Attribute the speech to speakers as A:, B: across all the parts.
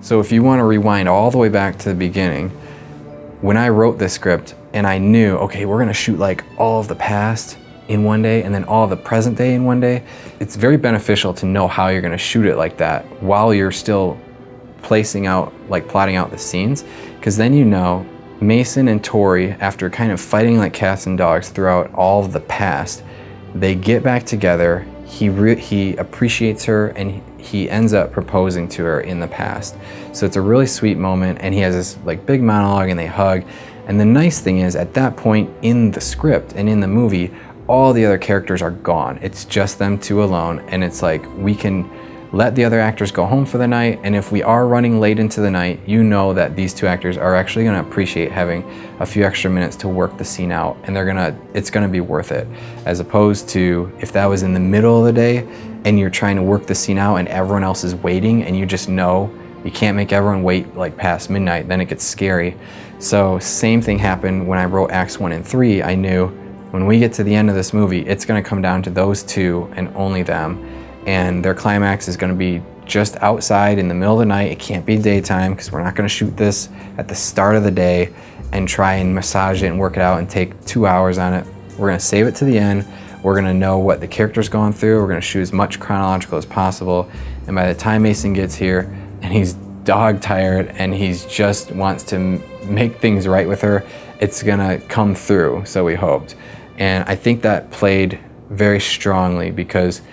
A: So if you want to rewind all the way back to the beginning, when I wrote this script and I knew, okay, we're going to shoot like all of the past in one day and then all of the present day in one day, it's very beneficial to know how you're going to shoot it like that while you're still plotting out the scenes, because then you know Mason and Tori, after kind of fighting like cats and dogs throughout all of the past, they get back together. He appreciates her and he ends up proposing to her in the past. So it's a really sweet moment, and he has this like big monologue and they hug. And the nice thing is, at that point in the script and in the movie, all the other characters are gone. It's just them two alone, and it's like we can let the other actors go home for the night, and if we are running late into the night, you know that these two actors are actually going to appreciate having a few extra minutes to work the scene out, and it's going to be worth it, as opposed to if that was in the middle of the day and you're trying to work the scene out and everyone else is waiting and you just know you can't make everyone wait like past midnight, then it gets scary. So same thing happened when I wrote Acts 1 and 3. I knew when we get to the end of this movie, it's going to come down to those two and only them. And their climax is going to be just outside in the middle of the night. It can't be daytime because we're not going to shoot this at the start of the day and try and massage it and work it out and take 2 hours on it. We're going to save it to the end. We're going to know what the character's gone through. We're going to shoot as much chronological as possible. And by the time Mason gets here and he's dog tired and he's just wants to make things right with her, it's going to come through, so we hoped. And I think that played very strongly because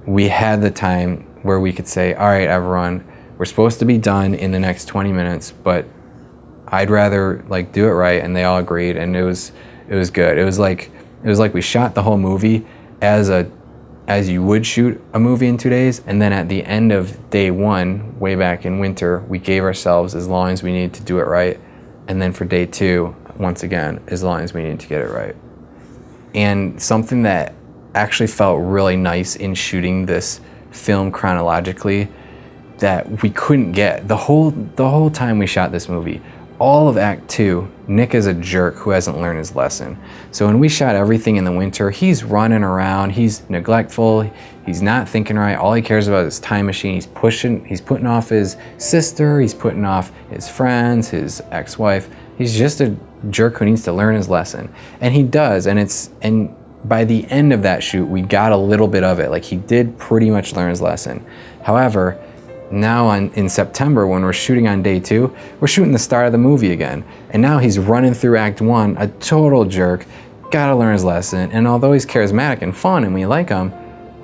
A: we had the time where we could say, all right, everyone, we're supposed to be done in the next 20 minutes, but I'd rather like do it right. And they all agreed, and it was good. It was like we shot the whole movie as you would shoot a movie in 2 days. And then at the end of day one, way back in winter, we gave ourselves as long as we needed to do it right. And then for day two, once again, as long as we needed to get it right. And something that actually felt really nice in shooting this film chronologically that we couldn't get the whole time we shot this movie, all of Act 2, Nick is a jerk who hasn't learned his lesson. So when we shot everything in the winter, he's running around, he's neglectful, he's not thinking right, all he cares about is time machine. He's putting off his sister, he's putting off his friends, his ex-wife. He's just a jerk who needs to learn his lesson. And he does, and by the end of that shoot, we got a little bit of it. Like, he did pretty much learn his lesson. However, now in September, when we're shooting on day 2, we're shooting the start of the movie again. And now he's running through Act 1, a total jerk, gotta learn his lesson. And although he's charismatic and fun and we like him,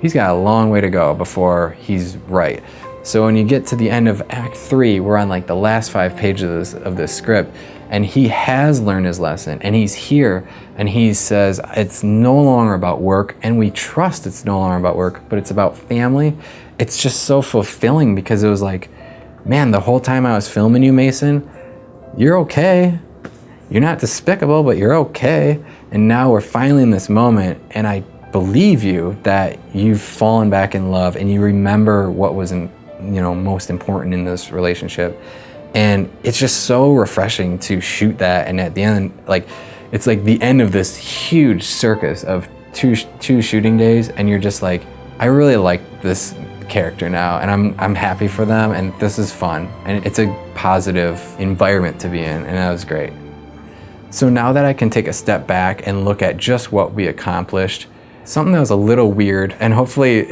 A: he's got a long way to go before he's right. So when you get to the end of Act 3, we're on like the last 5 pages of this script, and he has learned his lesson, and he's here, and he says it's no longer about work, and we trust it's no longer about work, but it's about family. It's just so fulfilling because it was like, man, the whole time I was filming you, Mason, you're okay. You're not despicable, but you're okay. And now we're finally in this moment, and I believe you that you've fallen back in love and you remember what was most important in this relationship. And it's just so refreshing to shoot that, and at the end, like, it's like the end of this huge circus of two shooting days, and you're just like, I really like this character now, and I'm happy for them, and this is fun, and it's a positive environment to be in, and that was great. So now that I can take a step back and look at just what we accomplished, something that was a little weird, and hopefully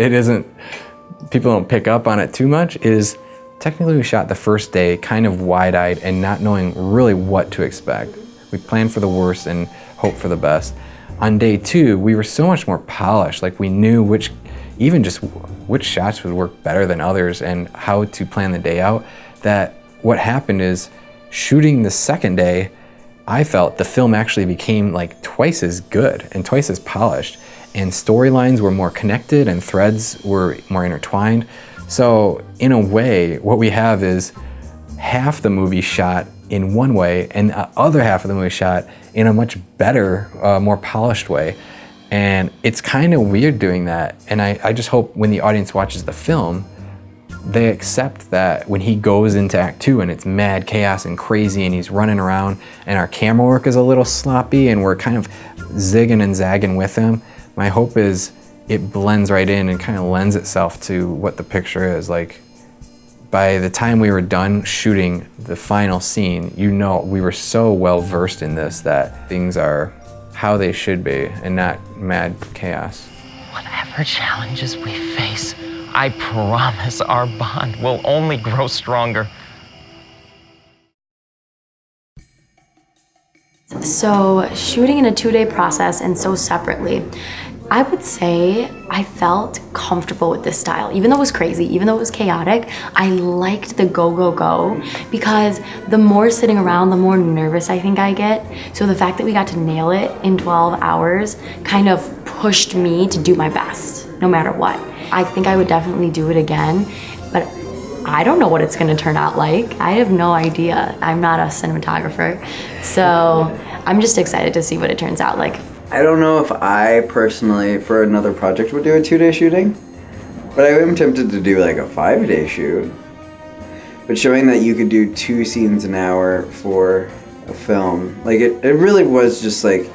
A: people don't pick up on it too much, is technically we shot the first day kind of wide-eyed and not knowing really what to expect. We planned for the worst and hoped for the best. On day 2, we were so much more polished, like we knew which shots would work better than others and how to plan the day out, that what happened is, shooting the second day, I felt the film actually became like twice as good and twice as polished, and storylines were more connected and threads were more intertwined. So in a way, what we have is half the movie shot in one way and the other half of the movie shot in a much better, more polished way. And it's kind of weird doing that. And I just hope when the audience watches the film, they accept that when he goes into Act 2 and it's mad chaos and crazy and he's running around and our camera work is a little sloppy and we're kind of zigging and zagging with him, my hope is it blends right in and kind of lends itself to what the picture is. Like, By the time we were done shooting the final scene, we were so well versed in this that things are how they should be and not mad chaos.
B: Whatever challenges we face, I promise our bond will only grow stronger.
C: So shooting in a 2-day process and so separately, I would say I felt comfortable with this style. Even though it was crazy, even though it was chaotic, I liked the go, go, go, because the more sitting around, the more nervous I think I get. So the fact that we got to nail it in 12 hours kind of pushed me to do my best, no matter what. I think I would definitely do it again, but I don't know what it's gonna turn out like. I have no idea. I'm not a cinematographer. So I'm just excited to see what it turns out like.
D: I don't know if I personally, for another project, would do a 2-day shooting, but I am tempted to do like a 5-day shoot. But showing that you could do 2 scenes an hour for a film, like it really was just like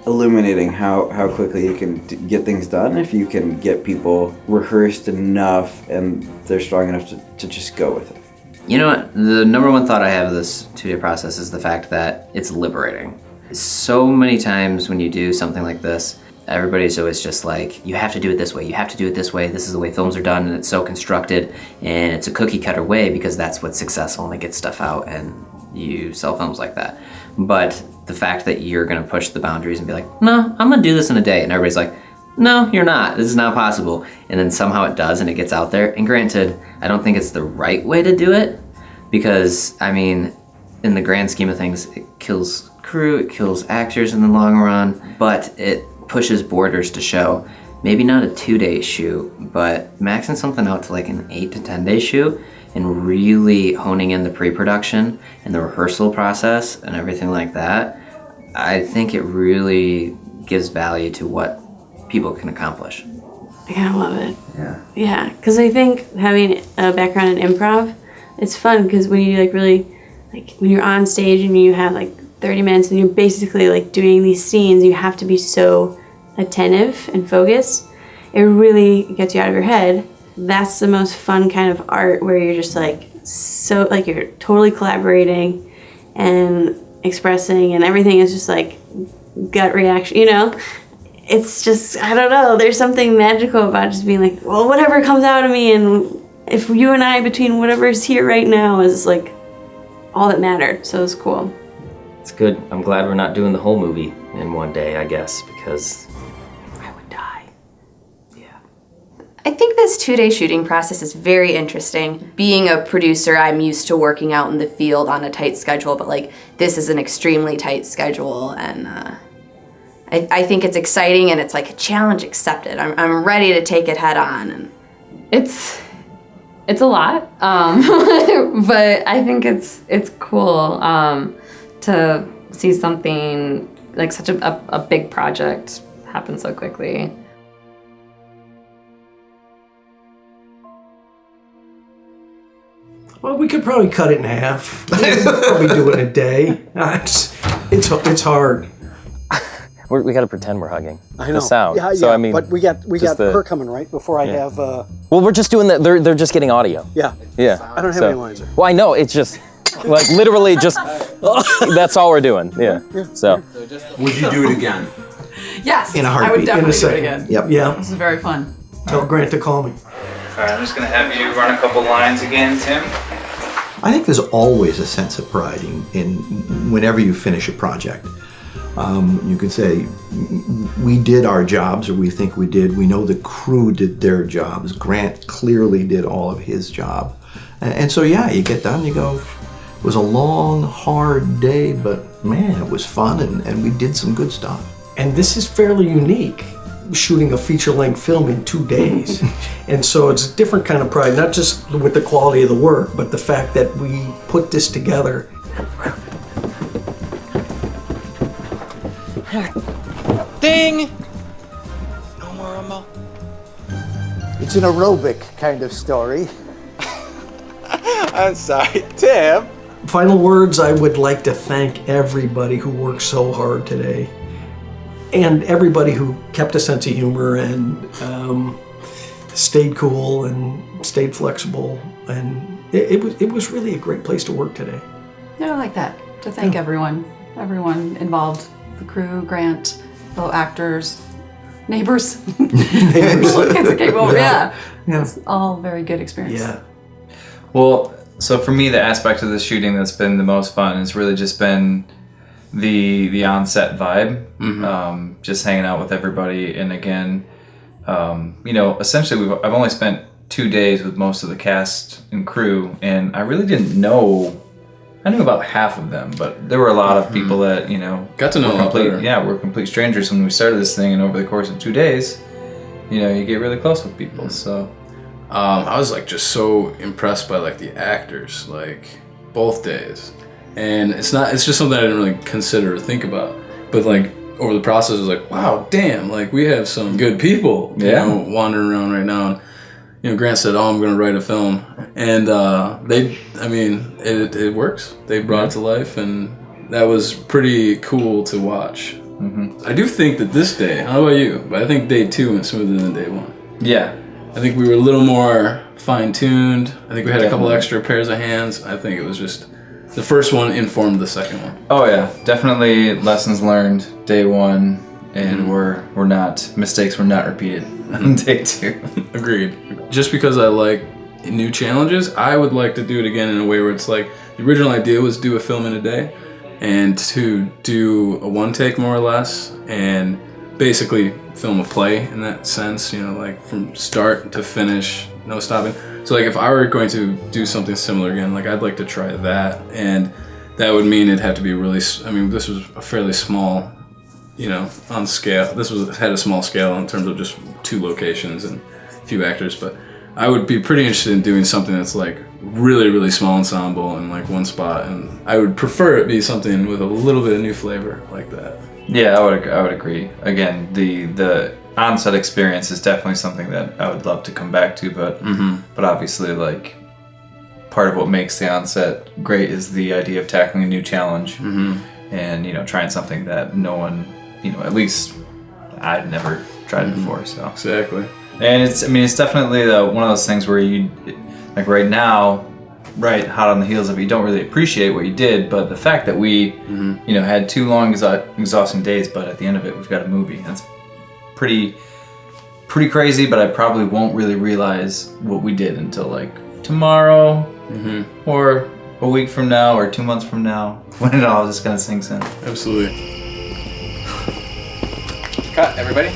D: illuminating how quickly you can get things done if you can get people rehearsed enough and they're strong enough to just go with it.
E: You know what? The number one thought I have of this 2-day process is the fact that it's liberating. So many times when you do something like this, everybody's always just like, you have to do it this way, you have to do it this way, this is the way films are done, and it's so constructed, and it's a cookie cutter way because that's what's successful and it gets stuff out and you sell films like that. But the fact that you're gonna push the boundaries and be like, no, I'm gonna do this in a day, and everybody's like, no, you're not, this is not possible. And then somehow it does and it gets out there. And granted, I don't think it's the right way to do it because, I mean, in the grand scheme of things, it kills crew, it kills actors in the long run, but it pushes borders to show maybe not a 2-day shoot, but maxing something out to like an 8 to 10 day shoot and really honing in the pre-production and the rehearsal process and everything like that. I think it really gives value to what people can accomplish.
F: I kind of love it.
D: Yeah.
F: Yeah, because I think having a background in improv, it's fun because when you like really, like when you're on stage and you have like 30 minutes and you're basically like doing these scenes, you have to be so attentive and focused. It really gets you out of your head. That's the most fun kind of art where you're just like, so like you're totally collaborating and expressing and everything is just like gut reaction, you know? It's just, I don't know, there's something magical about just being like, well, whatever comes out of me, and if you and I between whatever's here right now is like all that mattered, so it's cool.
B: It's good. I'm glad we're not doing the whole movie in one day, I guess, because I would die. Yeah.
G: I think this 2-day shooting process is very interesting. Being a producer, I'm used to working out in the field on a tight schedule, but like this is an extremely tight schedule, and I think it's exciting and it's like a challenge accepted. I'm ready to take it head on. And
H: it's a lot, but I think it's cool to see something like such a big project happen so quickly.
I: Well, we could probably cut it in half. Probably do it in a day. It's hard.
B: We got to pretend we're hugging.
J: I know.
B: The sound.
J: Yeah,
B: so
J: yeah,
B: I mean,
J: but we got her coming right before I have.
B: Well, we're just doing that. They're just getting audio.
J: Yeah.
B: Yeah.
J: I don't have any lines.
B: Well, I know. It's just like literally just. That's all we're doing. Yeah. So.
K: Would you do it again?
H: Yes.
I: In a heartbeat.
H: I would definitely
I: in a
H: do it
I: second.
H: again.
I: Yep. Yeah.
H: This is very fun.
I: Tell Grant to call me.
L: All right, I'm just gonna have you run a couple lines again, Tim.
M: I think there's always a sense of pride in whenever you finish a project. You could say, we did our jobs, or we think we did. We know the crew did their jobs. Grant clearly did all of his job. And so, yeah, you get done, you go, it was a long, hard day, but man, it was fun, and we did some good stuff.
I: And this is fairly unique, shooting a feature-length film in 2 days. And so it's a different kind of pride, not just with the quality of the work, but the fact that we put this together.
J: Ding! No more remote. It's an aerobic kind of story.
K: I'm sorry, Tim.
I: Final words, I would like to thank everybody who worked so hard today. And everybody who kept a sense of humor and stayed cool and stayed flexible, and it was really a great place to work today.
N: Yeah, I like that. To thank everyone involved, the crew, Grant, fellow actors, neighbors. It's okay, well, yeah. It's all very good experience.
I: Yeah.
L: Well, so for me, the aspect of the shooting that's been the most fun has really just been the on-set vibe, just hanging out with everybody. And again, essentially I've only spent 2 days with most of the cast and crew, and I really didn't know. I knew about half of them, but there were a lot of people that,
O: got to know a lot better.
L: Yeah, we're complete strangers when we started this thing, and over the course of 2 days, you get really close with people. So
O: I was just so impressed by the actors, both days. And it's just something I didn't really consider or think about. But over the process, I was like, wow, damn, we have some good people, wandering around right now. And, Grant said, I'm going to write a film. And it works. They brought it to life, and that was pretty cool to watch. I do think that this day, how about you? But I think day 2 went smoother than day 1.
L: Yeah.
O: I think we were a little more fine-tuned. I think we had a couple extra pairs of hands. I think it was just the first one informed the second one.
L: Oh yeah, definitely lessons learned day 1, and mistakes were not repeated on day 2.
O: Agreed. Just because I like new challenges, I would like to do it again in a way where it's the original idea was do a film in a day, and to do a one take more or less, and basically film a play in that sense, from start to finish, no stopping. So if I were going to do something similar again, I'd like to try that, and that would mean it'd have to be really, this was a fairly small, on scale. Had a small scale in terms of just 2 locations and a few actors, but I would be pretty interested in doing something that's really, really small ensemble in one spot, and I would prefer it be something with a little bit of new flavor like that.
L: Yeah, I would agree. Again, the Onset Experience is definitely something that I would love to come back to, but obviously part of what makes the Onset great is the idea of tackling a new challenge, and trying something that no one, at least I'd never tried before. So
O: exactly.
L: And it's definitely one of those things where you, right now, hot on the heels of it, you don't really appreciate what you did, but the fact that we, had 2 long, exhausting days, but at the end of it, we've got a movie. That's pretty crazy, but I probably won't really realize what we did until tomorrow, or a week from now, or 2 months from now, when it all just kind of sinks in.
O: Absolutely.
A: Cut, everybody.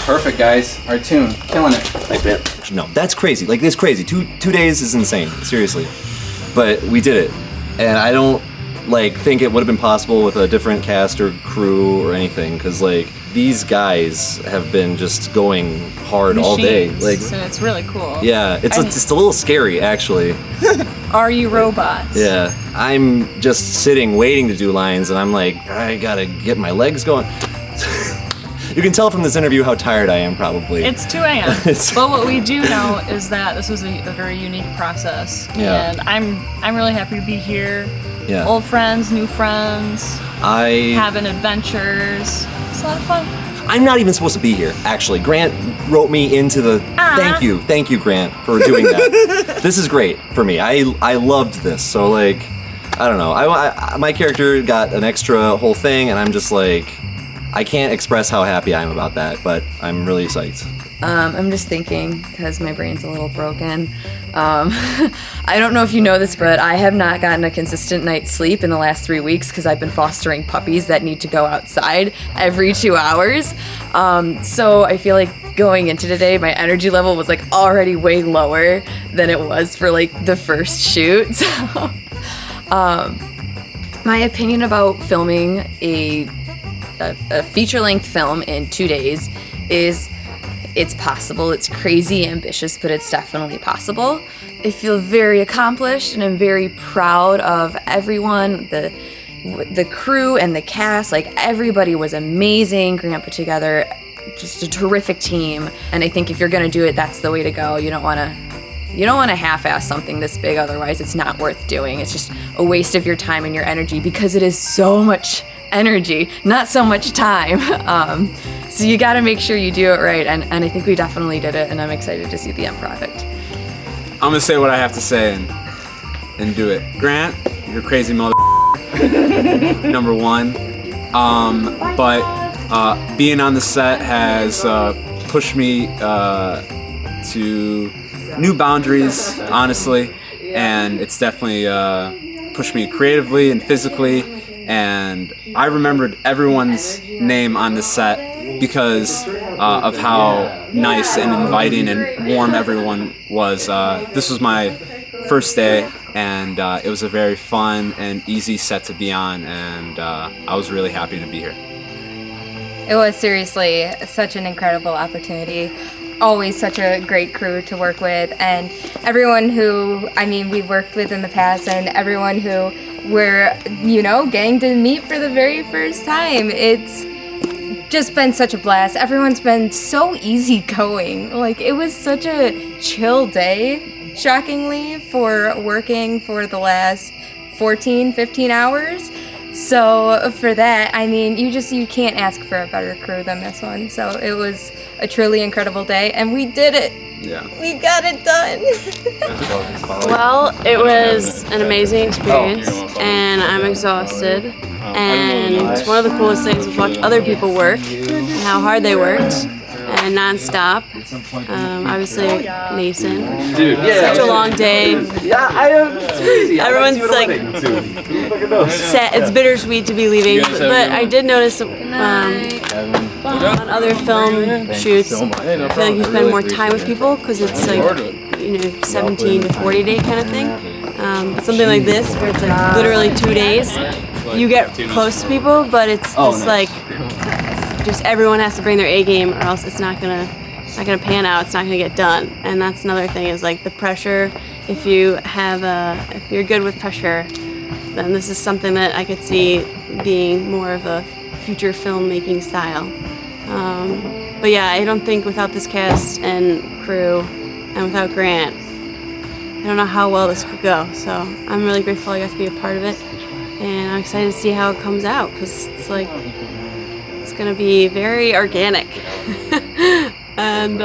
A: Perfect, guys. Our tune, killing it.
P: Thanks, man. No, that's crazy. It's crazy. Two days is insane, seriously. But we did it, and I don't think it would have been possible with a different cast or crew or anything, because these guys have been just going hard all day.
Q: And it's really cool.
P: Yeah, it's a little scary actually.
Q: Are you robots?
P: Yeah, I'm just sitting waiting to do lines, and I'm I gotta get my legs going. You can tell from this interview how tired I am, probably.
Q: It's 2 a.m. But what we do know is that this was a very unique process.
P: Yeah.
Q: And I'm really happy to be here.
P: Yeah.
Q: Old friends, new friends. Having adventures. It's a lot of fun.
P: I'm not even supposed to be here, actually. Grant wrote me into the... Thank you, Grant, for doing that. This is great for me. I loved this. So, I don't know. My character got an extra whole thing, and I'm just I can't express how happy I am about that, but I'm really psyched.
G: I'm just thinking, because my brain's a little broken. I don't know if you know this, but I have not gotten a consistent night's sleep in the last 3 weeks because I've been fostering puppies that need to go outside every 2 hours. So I feel going into today, my energy level was already way lower than it was for the first shoot. So, my opinion about filming a feature-length film in 2 days is it's possible. It's crazy ambitious, but it's definitely possible. I feel very accomplished, and I'm very proud of everyone, the crew and the cast. Everybody was amazing. Grant put together just a terrific team, and I think if you're gonna do it, that's the way to go. You don't want to half-ass something this big, otherwise it's not worth doing. It's just a waste of your time and your energy, because it is so much energy, not so much time. So you got to make sure you do it right, and I think we definitely did it, and I'm excited to see the end product.
K: I'm gonna say what I have to say and do it. Grant, you're crazy mother. Number one. But being on the set has pushed me to new boundaries, honestly, and it's definitely pushed me creatively and physically. And I remembered everyone's name on the set because of how nice and inviting and warm everyone was. This was my first day, and it was a very fun and easy set to be on, and I was really happy to be here.
R: It was seriously such an incredible opportunity. Always such a great crew to work with, and everyone who, we've worked with in the past, and everyone who we're, getting to meet for the very first time. It's just been such a blast. Everyone's been so easygoing. Like, it was such a chill day, shockingly, for working for the last 14, 15 hours. So for that, you can't ask for a better crew than this one. So it was a truly incredible day, and we did it.
K: Yeah.
R: We got it done.
F: Well, it was an amazing experience, and I'm exhausted. And one of the coolest things was watch other people work and how hard they worked, and nonstop. Obviously, Mason.
K: Dude, yeah.
F: Such a long day.
K: Yeah, I know. It's crazy.
F: Everyone's like sad. It's bittersweet to be leaving, but I did notice on other film shoots, I feel like you spend more time with people because it's like 17 to 40 day kind of thing. But something like this, where it's like literally 2 days, you get close to people, but it's just like just everyone has to bring their A game, or else it's not gonna pan out. It's not gonna get done. And that's another thing, is like the pressure. If you're good with pressure, then this is something that I could see being more of a future filmmaking style. But yeah, I don't think without this cast and crew, and without Grant, I don't know how well this could go. So I'm really grateful I got to be a part of it, and I'm excited to see how it comes out, because it's gonna be very organic. And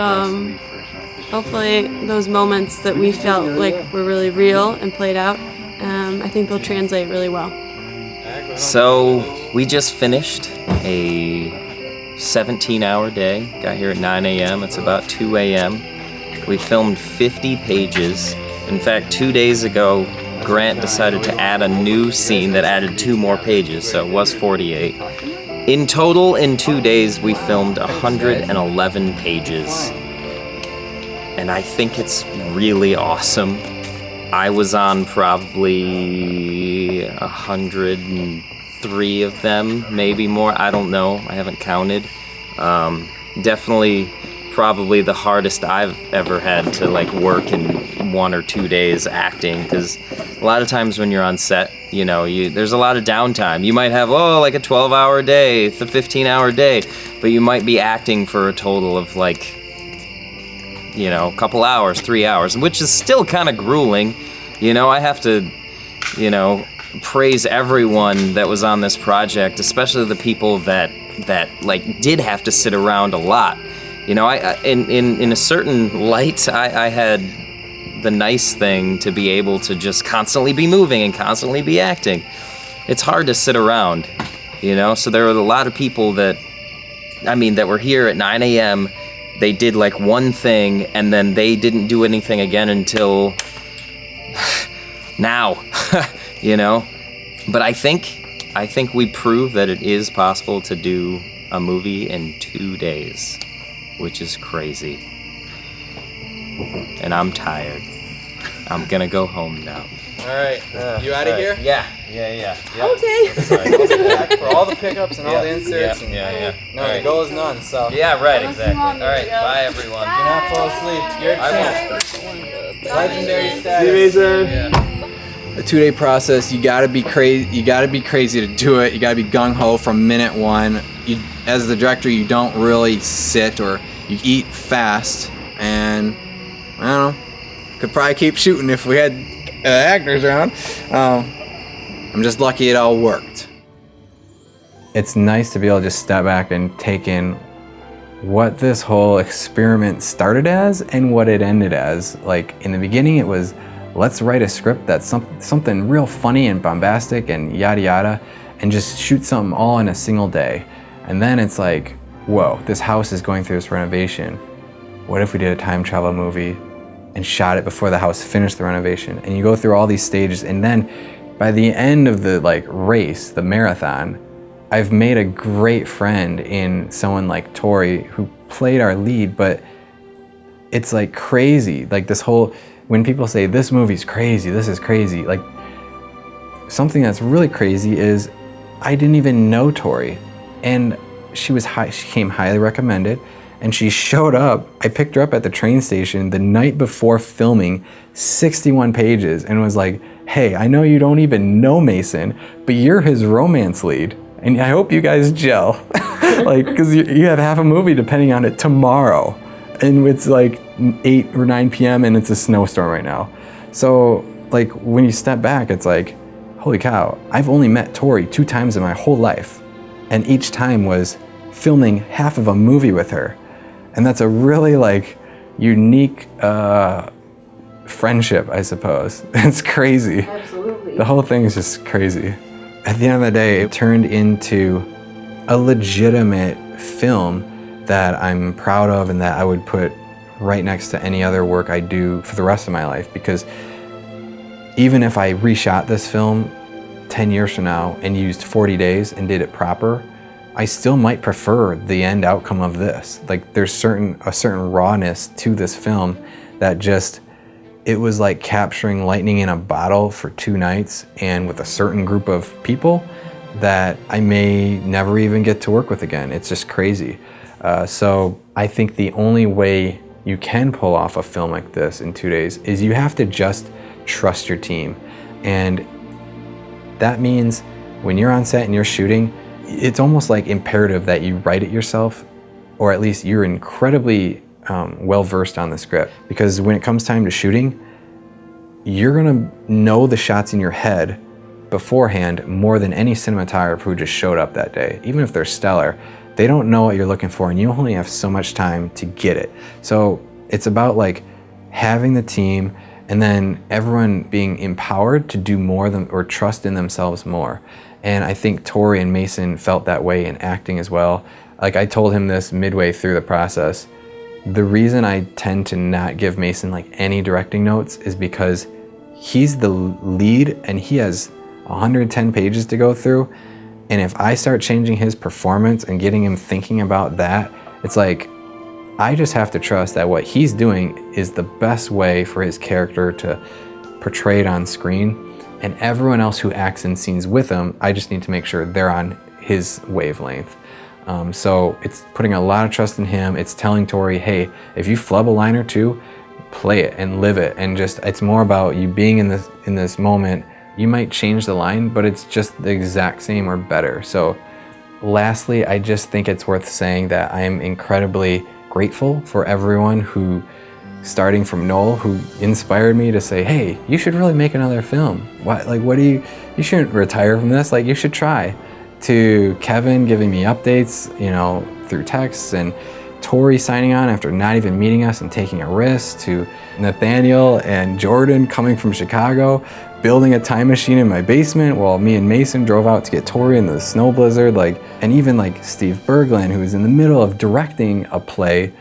F: hopefully those moments that we felt like were really real and played out, I think they'll translate really well.
B: So we just finished a 17-hour day. Got here at 9 a.m. It's about 2 a.m. We filmed 50 pages. In fact, 2 days ago, Grant decided to add a new scene that added 2 more pages, so it was 48. In total, in 2 days, we filmed 111 pages. And I think it's really awesome. I was on probably 103 of them, maybe more. I don't know. I haven't counted. Definitely, probably the hardest I've ever had to work in 1 or 2 days acting, because a lot of times when you're on set, there's a lot of downtime. You might have a 12-hour day, it's a 15-hour day, but you might be acting for a total of a couple hours, 3 hours, which is still kind of grueling. I have to, praise everyone that was on this project, especially the people that did have to sit around a lot. In a certain light, I had the nice thing to be able to just constantly be moving and constantly be acting. It's hard to sit around, so there were a lot of people that were here at 9 a.m. They did one thing, and then they didn't do anything again until now, But I think we proved that it is possible to do a movie in 2 days, which is crazy. And I'm tired. I'm gonna go home now.
K: All right, you out of here?
B: Yeah.
K: Okay. Sorry, I'll be back for all the pickups and all the inserts.
B: Yeah.
K: No, the goal is none. So.
B: Yeah, right. Exactly. All right. Bye, everyone.
K: Do not fall asleep. You're
B: I
K: legendary status.
A: See you, Mason. A 2-day process. You gotta be crazy. You gotta be crazy to do it. You gotta be gung ho from minute one. As the director, you don't really sit, or you eat fast. And I don't know. Could probably keep shooting if we had actors around. I'm just lucky it all worked. It's nice to be able to just step back and take in what this whole experiment started as and what it ended as. Like in the beginning it was, let's write a script that's something real funny and bombastic and yada yada, and just shoot something all in a single day. And then it's like, whoa, this house is going through this renovation. What if we did a time travel movie and shot it before the house finished the renovation? And you go through all these stages, and then by the end of the race, the marathon, I've made a great friend in someone like Tori, who played our lead. But it's like crazy, like this whole, when people say this movie's crazy, this is crazy, like something that's really crazy is I didn't even know Tori, and she came highly recommended, and she showed up. I picked her up at the train station the night before filming 61 pages and was like, hey, I know you don't even know Mason, but you're his romance lead, and I hope you guys gel. Like, because you have half a movie depending on it tomorrow, and it's like 8 or 9 p.m. and it's a snowstorm right now. So like when you step back, it's like, holy cow, I've only met Tori 2 times in my whole life, and each time was filming half of a movie with her. And that's a really like unique friendship, I suppose. It's crazy. Absolutely. The whole thing is just crazy. At the end of the day, it turned into a legitimate film that I'm proud of and that I would put right next to any other work I do for the rest of my life. Because even if I reshot this film 10 years from now and used 40 days and did it proper, I still might prefer the end outcome of this. Like there's a certain rawness to this film that just, it was like capturing lightning in a bottle for 2 nights and with a certain group of people that I may never even get to work with again. It's just crazy. So I think the only way you can pull off a film like this in 2 days is you have to just trust your team. And that means when you're on set and you're shooting, it's almost like imperative that you write it yourself, or at least you're incredibly well-versed on the script. Because when it comes time to shooting, you're gonna know the shots in your head beforehand more than any cinematographer who just showed up that day. Even if they're stellar, they don't know what you're looking for, and you only have so much time to get it. So it's about like having the team and then everyone being empowered to do more than, or trust in themselves more. And I think Tori and Mason felt that way in acting as well. Like I told him this midway through the process. The reason I tend to not give Mason like any directing notes is because he's the lead and he has 110 pages to go through. And if I start changing his performance and getting him thinking about that, it's like, I just have to trust that what he's doing is the best way for his character to portray it on screen. And everyone else who acts in scenes with him, I just need to make sure they're on his wavelength. So it's putting a lot of trust in him. It's telling Tori, hey, if you flub a line or two, play it and live it. And just, it's more about you being in this moment. You might change the line, but it's just the exact same or better. So lastly, I just think it's worth saying that I am incredibly grateful for everyone who, starting from Noel, who inspired me to say, hey, you should really make another film. What do you shouldn't retire from this, like you should try. To Kevin giving me updates, through texts, and Tori signing on after not even meeting us and taking a risk, to Nathaniel and Jordan coming from Chicago, building a time machine in my basement while me and Mason drove out to get Tori in the snow blizzard, and even Steve Berglund, who was in the middle of directing a play,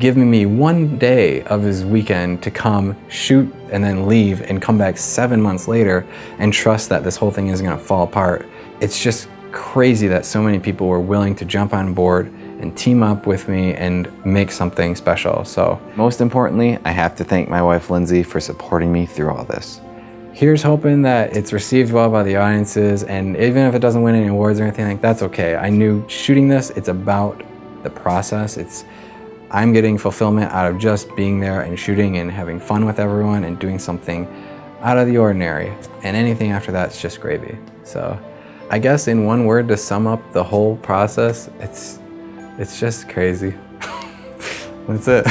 A: giving me 1 day of his weekend to come shoot and then leave and come back 7 months later and trust that this whole thing isn't gonna fall apart. It's just crazy that so many people were willing to jump on board and team up with me and make something special. So most importantly, I have to thank my wife, Lindsay, for supporting me through all this. Here's hoping that it's received well by the audiences, and even if it doesn't win any awards or anything, that's okay. I knew shooting this, it's about the process. I'm getting fulfillment out of just being there and shooting and having fun with everyone and doing something out of the ordinary. And anything after that's just gravy. So I guess in one word to sum up the whole process, it's just crazy. That's it.